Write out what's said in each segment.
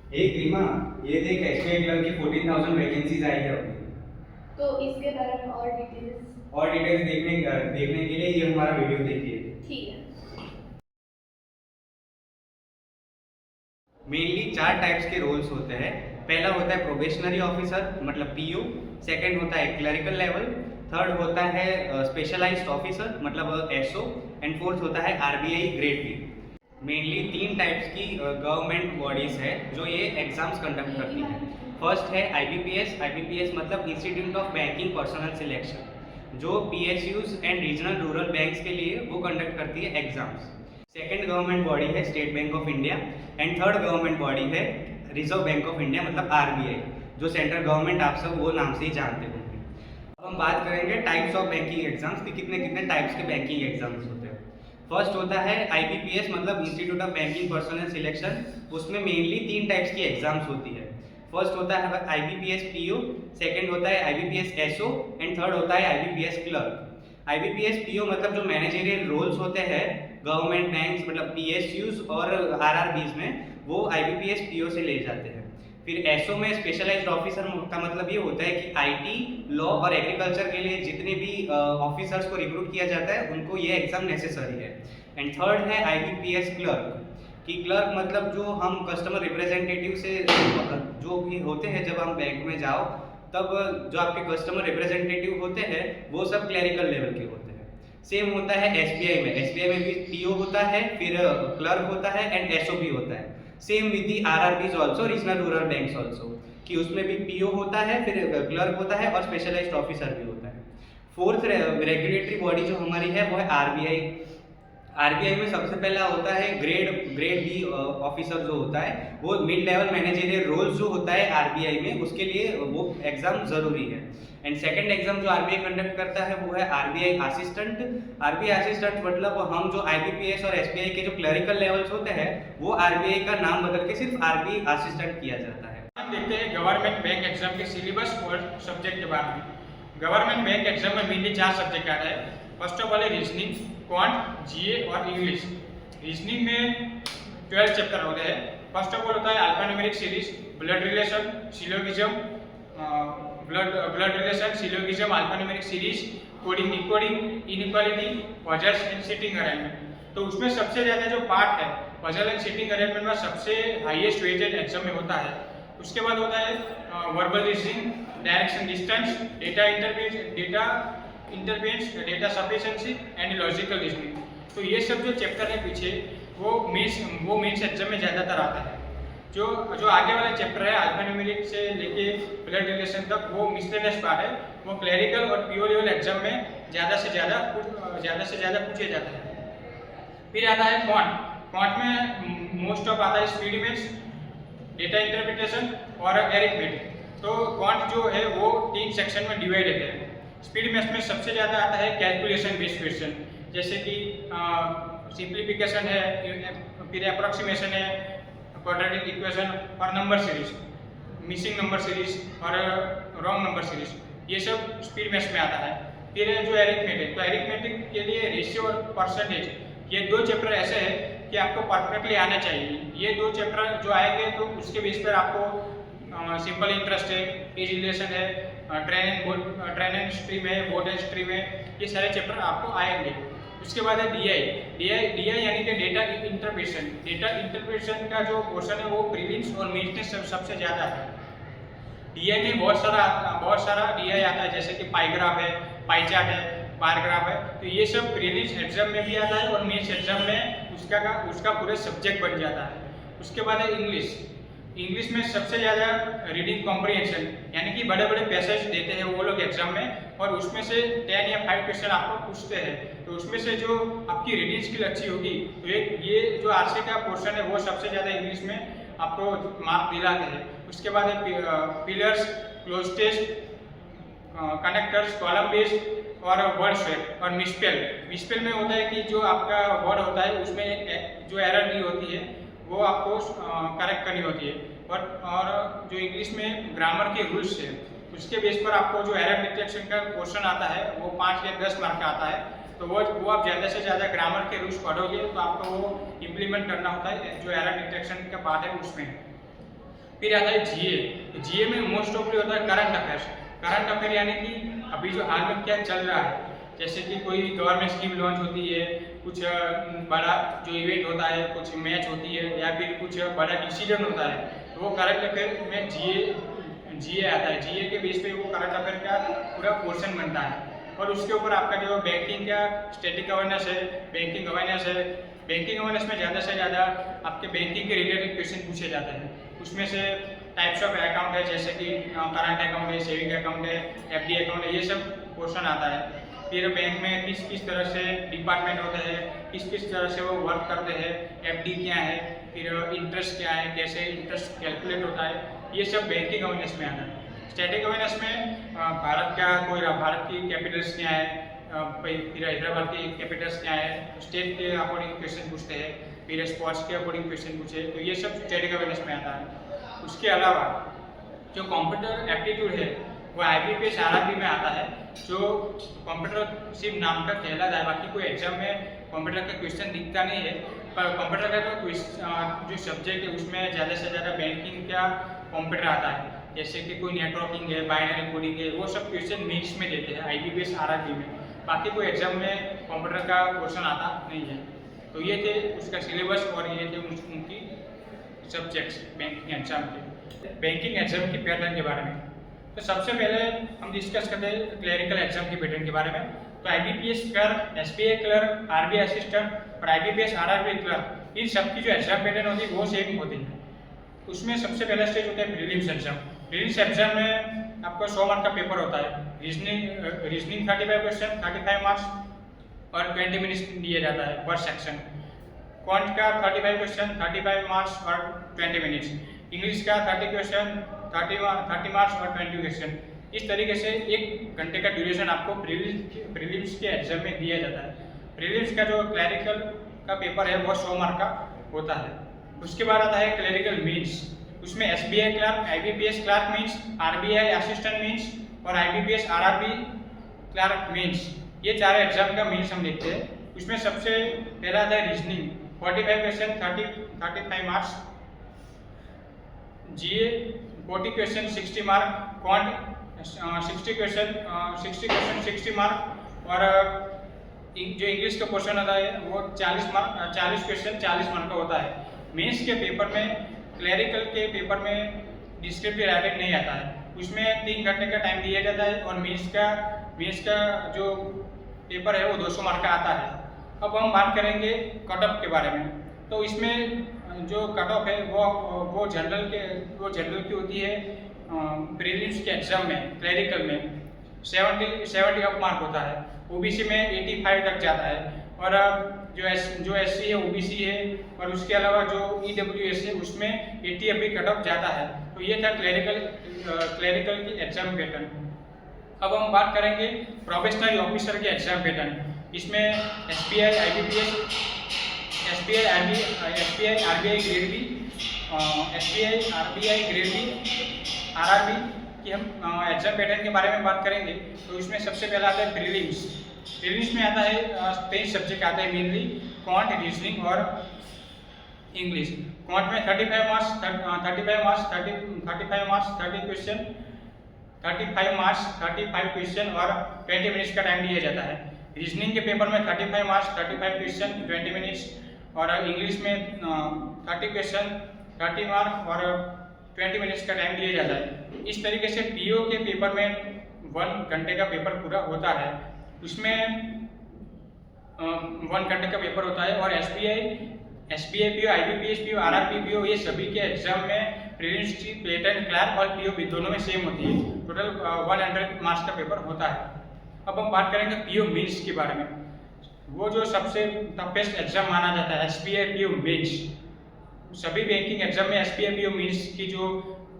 एक रीमा, ये देख एसबीआई क्लर्क की 14,000 वैकेंसीज आई है अभी। तो इसके बारे में और डिटेल्स। और डिटेल्स देखने के लिए ये हमारा वीडियो देखिए। ठीक है। मेनली 4 टाइप्स के रोल्स होते हैं। पहला होता है प्रोबेशनरी ऑफिसर मतलब पीओ, सेकंड होता है क्लरिकल लेवल, थर्ड होता है स्पेशलाइज्ड ऑफिसर मतलब एसओ, एंड फोर्थ होता है RBI grade B. Mainly 3 types की गवर्नमेंट बॉडीज है जो ये एग्जाम्स कंडक्ट करती है। फर्स्ट है आईबीपीएस। आईबीपीएस मतलब institute of banking personnel selection, जो PSUs and regional rural banks के लिए वो कंडक्ट करती है एग्जाम्स। सेकेंड गवर्नमेंट बॉडी है state bank of India, and third government body है रिजर्व बैंक ऑफ इंडिया मतलब आरबीआई, जो सेंट्रल गवर्नमेंट आप सब वो नाम से ही जानते होंगे। अब हम बात करेंगे टाइप्स ऑफ बैंकिंग एग्जाम्स कि कितने कितने टाइप्स के बैंकिंग एग्जाम्स होते हैं। फर्स्ट होता है आईबीपीएस मतलब institute of banking personnel selection. उसमें मेनली 3 टाइप्स की एग्जाम्स होती है। फर्स्ट होता है आईबीपीएस पीओ, सेकंड होता है आईबीपीएस एसओ, एंड थर्ड होता है आईबीपीएस क्लर्क। आईबीपीएस पीओ मतलब जो मैनेजरियल रोल्स होते हैं गवर्नमेंट बैंक्स मतलब पीएसयूज और आरआरबीज में, वो आईबीपीएस पीओ से ले जाते हैं। फिर एसओ में स्पेशलाइज्ड ऑफिसर का मतलब ये होता है कि आईटी, लॉ और एग्रीकल्चर के लिए जितने भी ऑफिसर्स को रिक्रूट किया जाता है उनको ये एग्जाम नेसेसरी है। एंड थर्ड है आईबीपीएस क्लर्क, कि क्लर्क मतलब जो हम कस्टमर रिप्रेजेंटेटिव से जो भी होते हैं, जब हम बैंक में जाओ तब जो आपके कस्टमर रिप्रेजेंटेटिव होते हैं वो सब क्लरिकल लेवल के होते हैं। सेम होता है एसबीआई में। एसबीआई में भी पीओ होता है, फिर क्लर्क होता है एंड एसओ भी होता है। Same with the RRBs also, regional rural banks also, कि उसमें भी पीओ होता है, फिर क्लर्क होता है और स्पेशलाइज्ड ऑफिसर भी होता है। फोर्थ रेगुलेटरी बॉडी जो हमारी है वो है आरबीआई। आरबीआई में सबसे पहला होता है ग्रेड बी ऑफिसर जो होता है, वो मिड लेवल मैनेजरियल रोल्स जो होता है आरबीआई में, उसके लिए वो एग्जाम जरूरी है। एंड सेकंड एग्जाम जो आरबीआई कंडक्ट करता है वो है आरबीआई असिस्टेंट। आरबीआई असिस्टेंट मतलब हम जो आईबीपीएस और एसबीआई के जो क्लरिकल लेवल्स होते हैं वो आरबीआई का नाम बदल के सिर्फ आरबीआई असिस्टेंट किया जाता है। हम देखते हैं गवर्नमेंट बैंक एग्जाम के सिलेबस और सब्जेक्ट के बारे में। गवर्नमेंट बैंक एग्जाम में मेनली 4 सब्जेक्ट आता है। फर्स्ट ऑफ ऑल है रीजनिंग, क्वांट, जीए और इंग्लिश। रीजनिंग में 12 चैप्टर होते हैं। फर्स्ट ऑफ ऑल होता है alphanumeric series, blood relation, syllogism, blood relation, syllogism, alphanumeric series, coding, decoding, inequality, puzzles and sitting arrangement. तो उसमें सबसे ज़्यादा जो पार्ट है पजल एंड सिटिंग अरेंजमेंट में सबसे हाईएस्ट वेटेज एग्जाम में होता है। उसके बाद होता है verbal reasoning, direction distance, data interference, data sufficiency and logical reasoning. तो ये सब जो चैप्टर है पीछे वो मेंस एग्जाम में ज़्यादातर आता है। जो जो आगे वाला चैप्टर है अल्फान्यूमेरिक से लेके ब्लड रिलेशन तक वो मिसलेनियस पार्ट है, वो क्लरिकल और पीओ लेवल एग्जाम में ज़्यादा से ज़्यादा पूछे जाता है। फिर आता है क्वांट। क्वांट में मोस्ट ऑफ आता है स्पीड इमेज, डेटा इंटरप्रिटेशन और एरिथमेटिक। तो क्वांट जो है वो 3 सेक्शन में डिवाइडेड है। स्पीड मैथ्स में सबसे ज़्यादा आता है कैलकुलेशन बेस्ड क्वेश्चन, जैसे कि सिंप्लीफिकेशन है, फिर अप्रोक्सीमेशन है, क्वाड्रेटिक इक्वेशन और number series, missing number series और रॉन्ग नंबर सीरीज, ये सब स्पीड मैथ्स में आता है। फिर जो एरिथमेटिक, तो एरिथमेटिक के लिए रेशियो और परसेंटेज, ये 2 चैप्टर ऐसे हैं कि आपको परफेक्टली आना चाहिए। ये 2 चैप्टर जो आएंगे तो उसके बेस पर आपको सिंपल इंटरेस्ट है, एज रिलेशन है, ट्रेन एंड स्ट्रीम है, बोर्ड एंड स्ट्रीम है, ये सारे चैप्टर आपको आएंगे। उसके बाद है डीआई यानी कि डेटा इंटरप्रिटेशन। डेटा इंटरप्रिटेशन का जो पोर्शन है वो प्रीलिम्स और मेंस में सबसे ज़्यादा है। डीआई में बहुत सारा डीआई आता है, जैसे कि पाईग्राफ है, पाई चार्ट है, बार ग्राफ है। तो ये सब प्रीलिम्स एग्जाम में भी आता है और मेंस एग्जाम में उसका पूरा सब्जेक्ट बन जाता है। उसके बाद है इंग्लिश। इंग्लिश में सबसे ज़्यादा रीडिंग कॉम्प्रिहेंशन, यानी कि बड़े बड़े पैसेज देते हैं वो लोग एग्जाम में, और उसमें से 10 या 5 क्वेश्चन आपको पूछते हैं। तो उसमें से जो आपकी रीडिंग स्किल अच्छी होगी तो ये जो आरसी का पोर्शन है वो सबसे ज़्यादा इंग्लिश में आपको मार्क दिलाते हैं। उसके बाद है pillars, cloze test, connectors, column based और वर्ड स्वेप और मिसपेल में होता है कि जो आपका वर्ड होता है उसमें जो एरर दी होती है वो आपको करेक्ट करनी होती है। और जो इंग्लिश में ग्रामर के रूल्स है उसके बेस पर आपको जो एरर डिटेक्शन का क्वेश्चन आता है वो 5 या 10 मार्क का आता है। तो वो आप ज़्यादा से ज़्यादा ग्रामर के रूल्स पढ़ोगे तो आपको वो इम्प्लीमेंट करना होता है जो एरर डिटेक्शन का पार्ट है उसमें। फिर आता है जीए। जीए में मोस्ट ऑफली होता है करंट अफेयर्स। करंट अफेयर यानी कि अभी जो हाल में क्या चल रहा है, जैसे कि कोई गवर्नमेंट स्कीम लॉन्च होती है, कुछ बड़ा जो इवेंट होता है, कुछ मैच होती है, या फिर कुछ बड़ा डिसीजन होता है, तो वो करंट अफेयर में जीए आता है। जीए के बेस पे वो करंट अफेयर का पूरा पोर्शन बनता है। और उसके ऊपर आपका जो बैंकिंग का स्टैटिक अवेयरनेस है, बैंकिंग अवेयरनेस है। बैंकिंग अवेयरनेस में ज़्यादा से ज़्यादा आपके बैंकिंग के रिलेटेड क्वेश्चन पूछे जाते हैं। उसमें से टाइप्स ऑफ अकाउंट है, जैसे कि करंट अकाउंट है, सेविंग अकाउंट है, एफडी अकाउंट है, ये सब पोर्शन आता है। फिर बैंक में किस किस तरह से डिपार्टमेंट होते हैं, किस किस तरह से वो वर्क करते हैं, एफडी क्या है, फिर इंटरेस्ट क्या है, कैसे इंटरेस्ट कैलकुलेट होता है, ये सब बैंकिंग अवेयरनेस में आता है। स्टैटिक अवेयरनेस में भारत की कैपिटल्स क्या है, फिर हैदराबाद की कैपिटल्स क्या है, स्टेट के अकॉर्डिंग क्वेश्चन पूछते हैं, फिर स्पोर्ट्स के अकॉर्डिंग क्वेश्चन पूछे, तो ये सब स्टैटिक अवेयरनेस में आता है। उसके अलावा जो कंप्यूटर एप्टीट्यूड है वो IBPS RRB में आता है। जो कंप्यूटर सिर्फ नाम का कहलाता है, बाकी कोई एग्जाम में कंप्यूटर का क्वेश्चन दिखता नहीं है। पर कंप्यूटर का जो सब्जेक्ट है उसमें ज़्यादा से ज़्यादा बैंकिंग का कंप्यूटर आता है, जैसे कि कोई नेटवर्किंग है, बाइनरी कोडिंग है, वो सब क्वेश्चन मेंस में देते हैं IBPS RRB में। बाकी कोई एग्जाम में कंप्यूटर का क्वेश्चन आता नहीं है। तो ये थे उसका सिलेबस और ये थे उनकी सब्जेक्ट्स बैंकिंग एग्जाम के। बैंकिंग एग्जाम की पैटर्न के बारे में तो सबसे पहले हम डिस्कस करते हैं क्लरिकल एग्जाम की पैटर्न के बारे में। तो IBPS clerk, SBI clerk, RBI assistant और IBPS RRB क्लर्क, इन सब की जो एग्जाम पैटर्न होती है वो सेम होती है। उसमें सबसे पहला स्टेज होता है प्रीलिम्स एग्जाम। प्रीलिम्स एग्जाम में आपका 100 मार्क का पेपर होता है। रीजनिंग 35 क्वेश्चन, 35 मार्क्स और 20 मिनट्स दिया जाता है पर सेक्शन। क्वांट का 35 क्वेश्चन, 35 मार्क्स और 20 मिनट्स। इंग्लिश का 30 क्वेश्चन, 30 मार्क्स और 20 क्वेश्चन। इस तरीके से 1 घंटे का ड्यूरेशन आपको प्रीलिम्स के एग्जाम में दिया जाता है। प्रीलिम्स का जो क्लरिकल का पेपर है वो 100 मार्क का होता है। उसके बाद आता है क्लरिकल मीन्स। उसमें SBI clerk, IBPS clerk means, RBI assistant means और IBPS RRB क्लर्क मीन्स, ये 4 एग्जाम का मीन्स हम देखते हैं। उसमें सबसे पहला आता है reasoning, 45 question, 35 marks. GA 40 question, 60 mark. Quant 60 question 60 mark. और जो इंग्लिश का क्वेश्चन होता है वो 40 क्वेश्चन 40 मार्क का होता है। मेंस के पेपर में, क्लरिकल के पेपर में डिस्क्रिप्टिव राइटिंग नहीं आता है, उसमें 3 घंटे का टाइम दिया जाता है और मेंस का जो पेपर है वो 200 मार्क का आता है। अब हम बात करेंगे कट ऑफ के बारे में। तो इसमें जो कट ऑफ है वो जनरल की होती है। प्रीलिम्स के एग्जाम में क्लरिकल में 70 अप मार्क होता है। OBC में 85 तक जाता है। और जो SC है, OBC है और उसके अलावा जो EWS है उसमें 80 अभी कट ऑफ जाता है। तो ये था क्लरिकल की एग्जाम पैटर्न। अब हम बात करेंगे प्रोबेशनरी ऑफिसर के एग्जाम पैटर्न। इसमें SBI, IBPS, SBI, RBI grade B, SBI, RBI grade B, RRB की हम एग्जाम पैटर्न के बारे में बात करेंगे। तो इसमें सबसे पहला आता है प्रीलिम्स। प्रीलिम्स में आता है 23 सब्जेक्ट आते हैं मेनली, क्वांट, रीजनिंग और इंग्लिश। क्वांट में 35 मार्क्स, 30 क्वेश्चन, 35 मार्क्स, 35 क्वेश्चन और 20 मिनट्स का टाइम दिया जाता है। रीजनिंग के पेपर में 35 मार्क्स, 35 क्वेश्चन, 20 मिनट्स और इंग्लिश में 30 क्वेश्चन, 30 मार्क और 20 मिनट्स का टाइम दिया जाता है। इस तरीके से PO के पेपर में 1 घंटे का पेपर पूरा होता है। उसमें 1 घंटे का पेपर होता है। और SBI PO, IBPS PO, RRB PO, ये सभी के एग्जाम में प्रीलिम्स की पैटर्न क्लर्क और PO भी दोनों में सेम होती है। टोटल 100 मार्क्स का पेपर होता है। अब हम बात करेंगे PO मेंस के बारे में। वो जो सबसे टफेस्ट एग्जाम माना जाता है SBI PO मेंस। सभी बैंकिंग एग्जाम में SBI PO मेंस की जो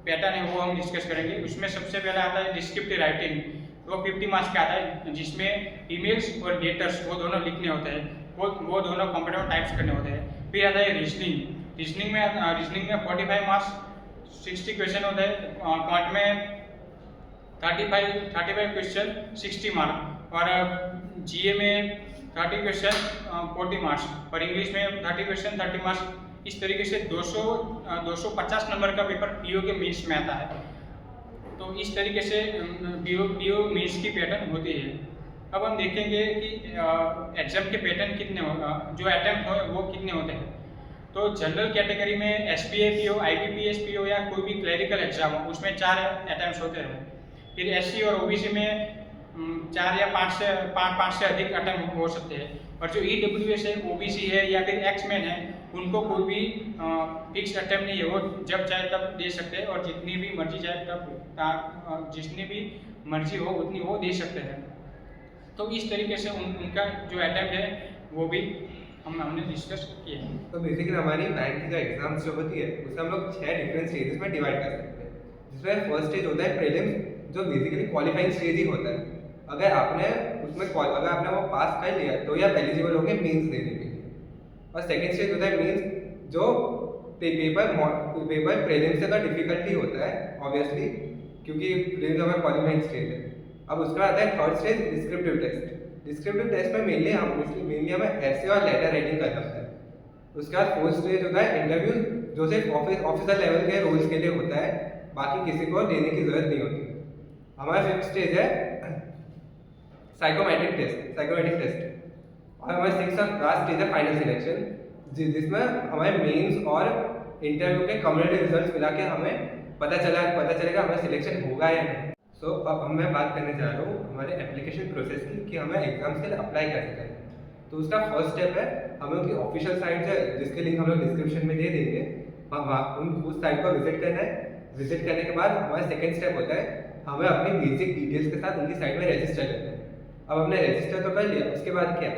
पैटर्न है वो हम डिस्कस करेंगे। उसमें सबसे पहला आता है डिस्क्रिप्टिव राइटिंग, वो 50 मार्क्स का आता है, जिसमें ईमेल्स और लेटर्स वो दोनों लिखने होते हैं, वो दोनों कंप्यूटर में टाइप्स करने होते हैं। फिर आता है रीजनिंग। रीजनिंग में 45 मार्क्स, 60 क्वेश्चन होते हैं। क्वांट में 35 क्वेश्चन, 60 मार्क। और GA में 30 क्वेश्चन, 40 मार्क्स। और इंग्लिश में 30 क्वेश्चन, 30 मार्क्स, इस तरीके से 250 नंबर का पेपर पीओ के मेंस में आता है। तो इस तरीके से पीओ मेंस की पैटर्न होती है। अब हम देखेंगे कि एग्जाम के पैटर्न कितने जो अटेम्प्ट हो वो कितने होते हैं। तो जनरल कैटेगरी में एसपीए पीओ, आईबीपीएस पीओ या कोई भी क्लरिकल एग्जाम हो उसमें 4 अटेम्प्ट होते हैं। फिर एससी और ओबीसी में 4 या 5 से अधिक अटेम्प्ट हो सकते हैं। और जो ईडब्ल्यूएस है, ओबीसी है या फिर एक्समैन है, उनको कोई भी फिक्स अटेम्प्ट नहीं है, वो जब चाहे तब दे सकते हैं और जितनी भी मर्जी चाहे तब जितनी भी मर्जी हो उतनी वो दे सकते हैं। तो इस तरीके से उनका जो अटेम्प्ट है वो भी हमने डिस्कस किया है। तो बेसिकली हमारी बैंक की जो एग्जाम्स जो होती है उसमें हम लोग 6 डिफरेंट स्टेजेस में डिवाइड कर सकते हैं। जिसमें फर्स्ट स्टेज होता है प्रीलिम्स, जो बेसिकली क्वालिफाइंग स्टेज ही होता है। अगर आपने वो पास कर लिया तो आप एलिजिबल होंगे मेंस देने के लिए। और सेकंड स्टेज होता है मेंस, जो पेपर प्रीलिम्स से तो डिफिकल्टी होता है ऑब्वियसली, क्योंकि प्रीलिम्स हमारा क्वालिफाइंग स्टेज है। अब उसका आता है third stage descriptive test. Descriptive test में मेनली हमें ऐसे और लेटर राइटिंग करना होता है। उसके बाद फोर्थ स्टेज होता है इंटरव्यू, जो सिर्फ ऑफिसर लेवल के रोल्स के लिए होता है, बाकी किसी को देने की जरूरत नहीं होती। हमारा फिफ्थ स्टेज है साइकोमेट्रिक टेस्ट। और हमारा सिक्स्थ और लास्ट स्टेज है फाइनल सिलेक्शन, जिसमें हमारे मेंस और इंटरव्यू के कम्युनिटी रिजल्ट्स मिला के हमें पता चलेगा हमें सिलेक्शन होगा या नहीं। सो अब मैं बात करने जा रहा हूँ हमारे एप्लीकेशन प्रोसेस की, कि हमें एग्जाम्स के लिए अप्लाई कैसे करें। तो उसका फर्स्ट स्टेप है, हमें उनकी ऑफिशियल साइट है जिसके लिंक हम लोग डिस्क्रिप्शन में दे देंगे, उस साइट को विजिट करना है। विजिट करने के बाद हमारा सेकंड स्टेप होता है, हमें अपनी बेसिक डिटेल्स के साथ उनकी साइट में रजिस्टर करना है। अब हमने रजिस्टर तो कर लिया, उसके बाद क्या?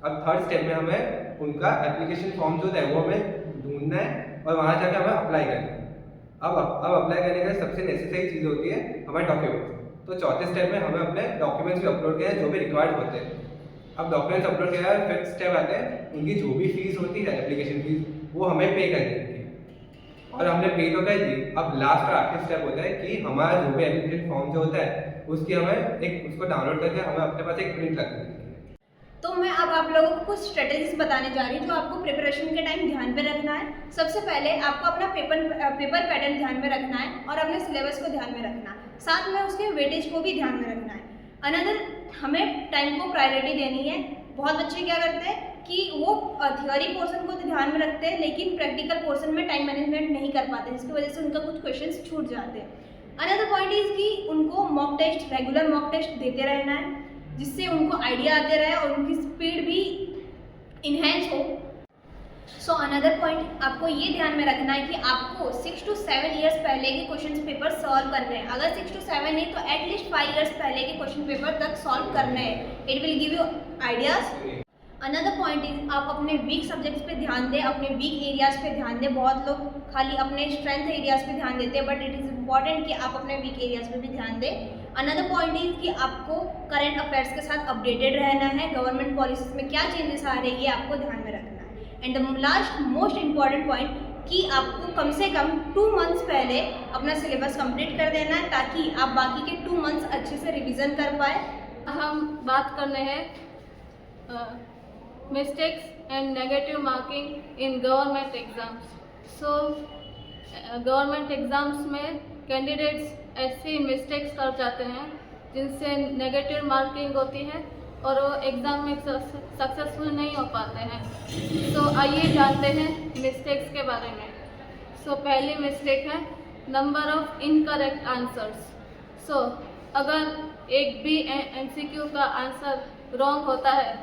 अब थर्ड स्टेप में हमें उनका एप्लीकेशन फॉर्म जो है वो हमें ढूंढना है और वहाँ जाकर हमें अप्लाई करना है। अब अप्लाई करने के लिए सबसे नेसेसरी चीज़ होती है हमारे डॉक्यूमेंट्स। तो चौथे स्टेप में हमें अपने डॉक्यूमेंट्स भी अपलोड करना है जो भी रिक्वायर्ड होते हैं। अब डॉक्यूमेंट्स अपलोड किया है, फिफ्थ स्टेप आते हैं उनकी जो भी फीस होती है एप्लीकेशन फीस, वो हमें पे करनी होती है और हमने पे तो कर दी। अब लास्ट और आखिरी स्टेप होता है कि हमारा जो भी एप्लीकेशन फॉर्म जो होता है उसकी हमें उसको डाउनलोड करके हमें अपने पास एक प्रिंट रखनी है। तो मैं अब आप लोगों को कुछ स्ट्रेटेजीज बताने जा रही हूँ जो आपको प्रिपरेशन के टाइम ध्यान में रखना है। सबसे पहले आपको अपना पेपर पैटर्न ध्यान में रखना है और अपने सिलेबस को ध्यान में रखना है, साथ में उसके वेटेज को भी ध्यान में रखना है। अनदर, हमें टाइम को प्रायोरिटी देनी है। बहुत बच्चे क्या करते हैं कि वो थियोरी पोर्शन को तो ध्यान में रखते हैं लेकिन प्रैक्टिकल पोर्शन में टाइम मैनेजमेंट नहीं कर पाते, जिसकी वजह से उनका कुछ क्वेश्चंस छूट जाते हैं। अनदर पॉइंट इज कि उनको mock test, regular mock test देते रहना है, जिससे उनको आइडिया आते रहे और उनकी स्पीड भी इन्हेंस हो। सो अनदर पॉइंट आपको ये ध्यान में रखना है कि आपको 6 to 7 ईयर्स पहले के क्वेश्चन पेपर सॉल्व करने हैं। अगर 6 to 7 नहीं तो एटलीस्ट 5 ईयर्स पहले के क्वेश्चन पेपर तक सॉल्व करने हैं। It will give you ideas. Another point is आप अपने वीक सब्जेक्ट्स पे ध्यान दें, अपने वीक एरियाज पे ध्यान दें। बहुत लोग खाली अपने स्ट्रेंथ एरियाज पे ध्यान देते हैं, बट इट इज़ इम्पॉर्टेंट कि आप अपने वीक एरियाज पे भी ध्यान दें। अनदर पॉइंट इज कि आपको करंट अफेयर्स के साथ अपडेटेड रहना है। गवर्नमेंट पॉलिसीज में क्या चेंजेस आ रही है आपको ध्यान में रखना है। And the last most important point कि आपको कम से कम 2 मंथ्स पहले अपना सिलेबस कंप्लीट कर देना है ताकि आप बाकी के 2 मंथ्स अच्छे से रिविजन कर पाए। हम बात करने हैं mistakes and negative marking in government exams. So government exams में कैंडिडेट्स ऐसी मिस्टेक्स कर जाते हैं जिनसे नेगेटिव मार्किंग होती है और वो एग्ज़ाम में सक्सेसफुल नहीं हो पाते हैं। सो आइए जानते हैं मिस्टेक्स के बारे में। सो पहली मिस्टेक है नंबर ऑफ इनकरेक्ट आंसर्स। सो अगर एक भी MCQ का आंसर रॉन्ग होता है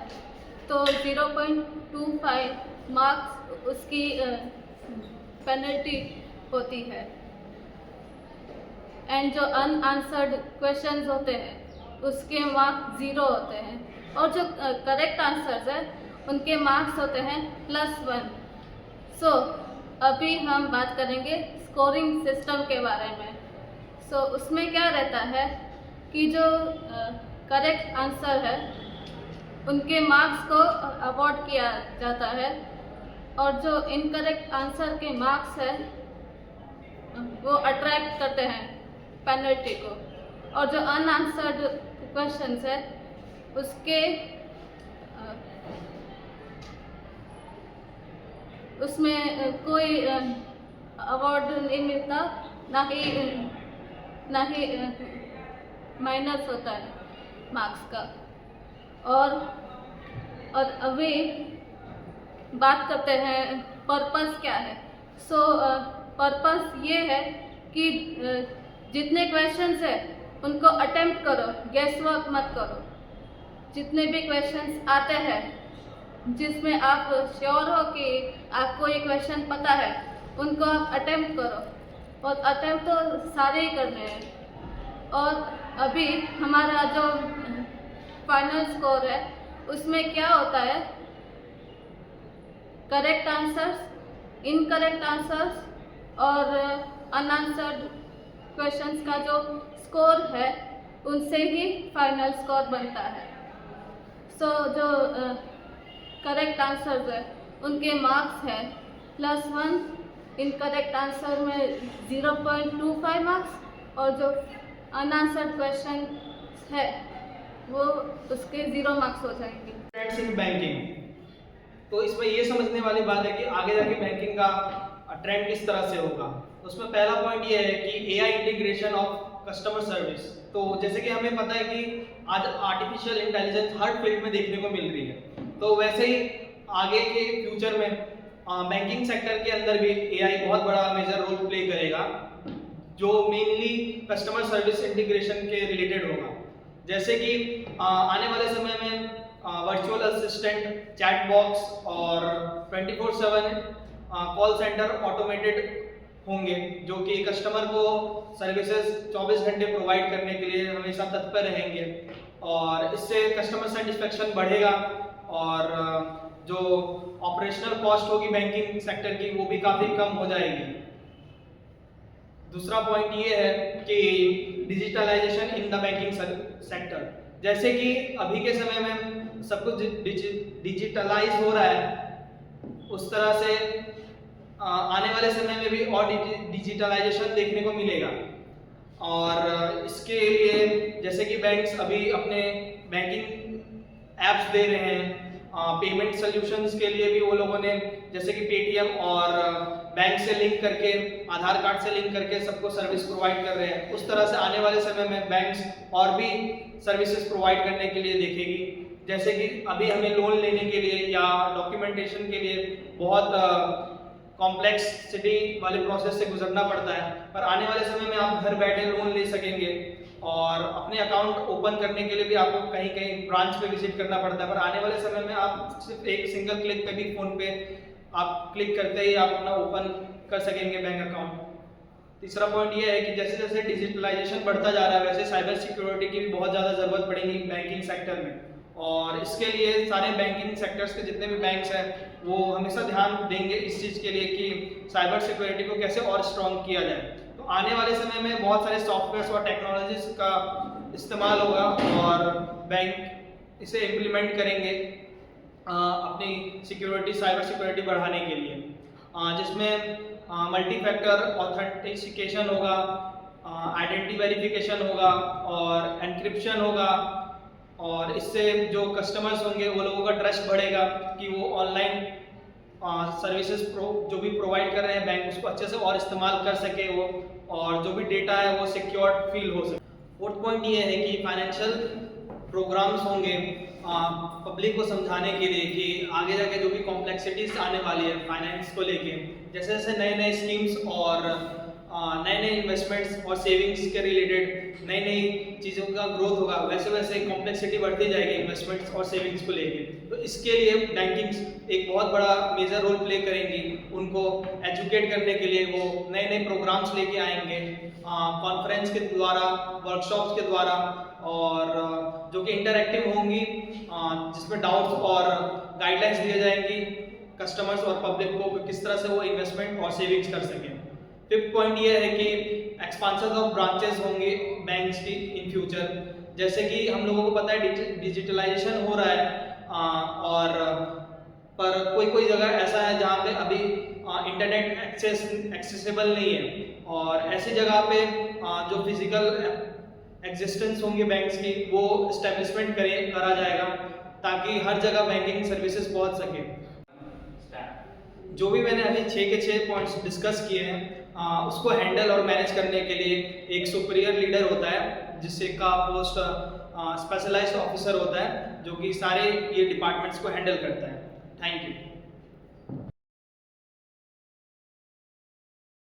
तो 0.25 मार्क्स उसकी पेनल्टी होती है। एंड जो अनआंसर्ड क्वेश्चंस होते हैं उसके मार्क्स 0 होते हैं और जो करेक्ट आंसर्स हैं उनके मार्क्स होते हैं +1। सो अभी हम बात करेंगे स्कोरिंग सिस्टम के बारे में। सो उसमें क्या रहता है कि जो करेक्ट आंसर है उनके मार्क्स को अवॉर्ड किया जाता है और जो इनकरेक्ट आंसर के मार्क्स है वो अट्रैक्ट करते हैं पेनल्टी को। और जो अनआंसर्ड क्वेश्चंस है उसके उसमें कोई अवार्ड नहीं मिलता, ना ही माइनस होता है मार्क्स का। और अभी बात करते हैं पर्पस क्या है। सो पर्पस ये है कि जितने क्वेश्चंस है उनको अटेम्प्ट करो, गेस वर्क मत करो। जितने भी क्वेश्चंस आते हैं जिसमें आप श्योर हो कि आपको ये क्वेश्चन पता है, उनको आप अटेम्प्ट करो, और अटेम्प्ट तो सारे ही करने हैं। और अभी हमारा जो फाइनल स्कोर है उसमें क्या होता है, करेक्ट आंसर्स, इनकरेक्ट आंसर्स और अनआंसर्ड क्वेश्चंस का जो स्कोर है उनसे ही फाइनल स्कोर बनता है। सो जो करेक्ट आंसर्स है उनके मार्क्स है +1, इनकरेक्ट आंसर में 0.25 मार्क्स, और जो अनआंसर्ड क्वेश्चन है वो उसके 0 मार्क्स हो जाएंगे। ट्रेंड्स इन बैंकिंग, तो इसमें ये समझने वाली बात है कि आगे जाके बैंकिंग का ट्रेंड किस तरह से होगा। उसमें पहला पॉइंट ये है कि AI integration of customer service. तो जैसे कि हमें पता है कि आज आर्टिफिशियल इंटेलिजेंस हर फील्ड में देखने को मिल रही है, तो वैसे ही आगे के फ्यूचर में बैंकिंग सेक्टर के अंदर भी एआई बहुत बड़ा मेजर रोल प्ले करेगा, जो मेनली कस्टमर सर्विस इंटीग्रेशन के रिलेटेड होगा। जैसे कि आने वाले समय में वर्चुअल असिस्टेंट, चैट बॉक्स और 24/7 कॉल सेंटर ऑटोमेटेड होंगे, जो कि कस्टमर को सर्विसेज 24 घंटे प्रोवाइड करने के लिए हमेशा तत्पर रहेंगे, और इससे कस्टमर सेटिस्फेक्शन बढ़ेगा और जो ऑपरेशनल कॉस्ट होगी बैंकिंग सेक्टर की वो भी काफ़ी कम हो जाएगी। दूसरा पॉइंट ये है कि digitalisation in the banking sector. जैसे कि अभी के समय में सब कुछ डिजिटलाइज हो रहा है, उस तरह से आने वाले समय में भी और डिजिटलाइजेशन देखने को मिलेगा। और इसके लिए जैसे कि बैंक्स अभी अपने बैंकिंग एप्स दे रहे हैं, पेमेंट सॉल्यूशंस के लिए भी वो लोगों ने जैसे कि पेटीएम और बैंक से लिंक करके, आधार कार्ड से लिंक करके सबको सर्विस प्रोवाइड कर रहे हैं। उस तरह से आने वाले समय में बैंक्स और भी सर्विसेज प्रोवाइड करने के लिए देखेगी। जैसे कि अभी हमें लोन लेने के लिए या डॉक्यूमेंटेशन के लिए बहुत कॉम्प्लेक्सिटी वाले प्रोसेस से गुजरना पड़ता है, पर आने वाले समय में आप घर बैठे लोन ले सकेंगे। और अपने अकाउंट ओपन करने के लिए भी आपको कहीं कहीं ब्रांच पे विजिट करना पड़ता है, पर आने वाले समय में आप सिर्फ एक सिंगल क्लिक पे भी फ़ोन पे आप क्लिक करते ही आप अपना ओपन कर सकेंगे बैंक अकाउंट। तीसरा पॉइंट ये है कि जैसे जैसे डिजिटलाइजेशन बढ़ता जा रहा है, वैसे साइबर सिक्योरिटी की भी बहुत ज़्यादा ज़रूरत पड़ेगी बैंकिंग सेक्टर में, और इसके लिए सारे बैंकिंग सेक्टर्स के जितने भी बैंक्स हैं वो हमेशा ध्यान देंगे इस चीज़ के लिए कि साइबर सिक्योरिटी को कैसे और स्ट्रॉन्ग किया जाए। तो आने वाले समय में बहुत सारे सॉफ्टवेयर्स और टेक्नोलॉजीज का इस्तेमाल होगा और बैंक इसे इम्प्लीमेंट करेंगे अपनी सिक्योरिटी, साइबर सिक्योरिटी बढ़ाने के लिए, जिसमें मल्टी फैक्टर ऑथेंटिकेशन होगा, आइडेंटिटी वेरिफिकेशन होगा और एनक्रिप्शन होगा। और इससे जो कस्टमर्स होंगे वो लोगों का ट्रस्ट बढ़ेगा कि वो ऑनलाइन सर्विसेज जो भी प्रोवाइड कर रहे हैं बैंक, उसको अच्छे से और इस्तेमाल कर सके वो, और जो भी डेटा है वो सिक्योर्ड फील हो सके। फोर्थ पॉइंट ये है कि फाइनेंशियल प्रोग्राम्स होंगे पब्लिक को समझाने के लिए कि आगे जाके जो भी कॉम्प्लेक्सिटीज आने वाली है फाइनेंस को लेके, जैसे जैसे नए नए स्कीम्स और नए नए इन्वेस्टमेंट्स और सेविंग्स के रिलेटेड नई नई चीज़ों का ग्रोथ होगा, वैसे वैसे कॉम्प्लेक्सिटी बढ़ती जाएगी इन्वेस्टमेंट्स और सेविंग्स को लेके। तो इसके लिए बैंकिंग एक बहुत बड़ा मेजर रोल प्ले करेंगी। उनको एजुकेट करने के लिए वो नए नए प्रोग्राम्स लेके आएंगे, कॉन्फ्रेंस के द्वारा, वर्कशॉप्स के द्वारा, और जो कि इंटरैक्टिव होंगी, जिसमें डाउट्स और गाइडलाइंस दिए जाएंगी कस्टमर्स और पब्लिक को किस तरह से वो इन्वेस्टमेंट और सेविंग्स कर सकें। फिफ्थ पॉइंट ये है कि एक्सपांशन ऑफ ब्रांचेस होंगे बैंक्स की इन फ्यूचर। जैसे कि हम लोगों को पता है डिजिटलाइजेशन हो रहा है, और पर कोई जगह ऐसा है जहाँ पे अभी इंटरनेट एक्सेसिबल नहीं है, और ऐसी जगह पे जो फिजिकल एग्जिस्टेंस होंगे बैंक्स की वो इस्टेब्लिशमेंट करा जाएगा ताकि हर जगह बैंकिंग सर्विसेज पहुँच सके। जो भी मैंने अभी 6 के 6 पॉइंट्स डिस्कस किए हैं उसको हैंडल और मैनेज करने के लिए एक सुपीरियर लीडर होता है, जिससे का पोस्ट स्पेशलाइज्ड ऑफिसर होता है, जो कि सारे ये डिपार्टमेंट्स को हैंडल करता है। Thank you.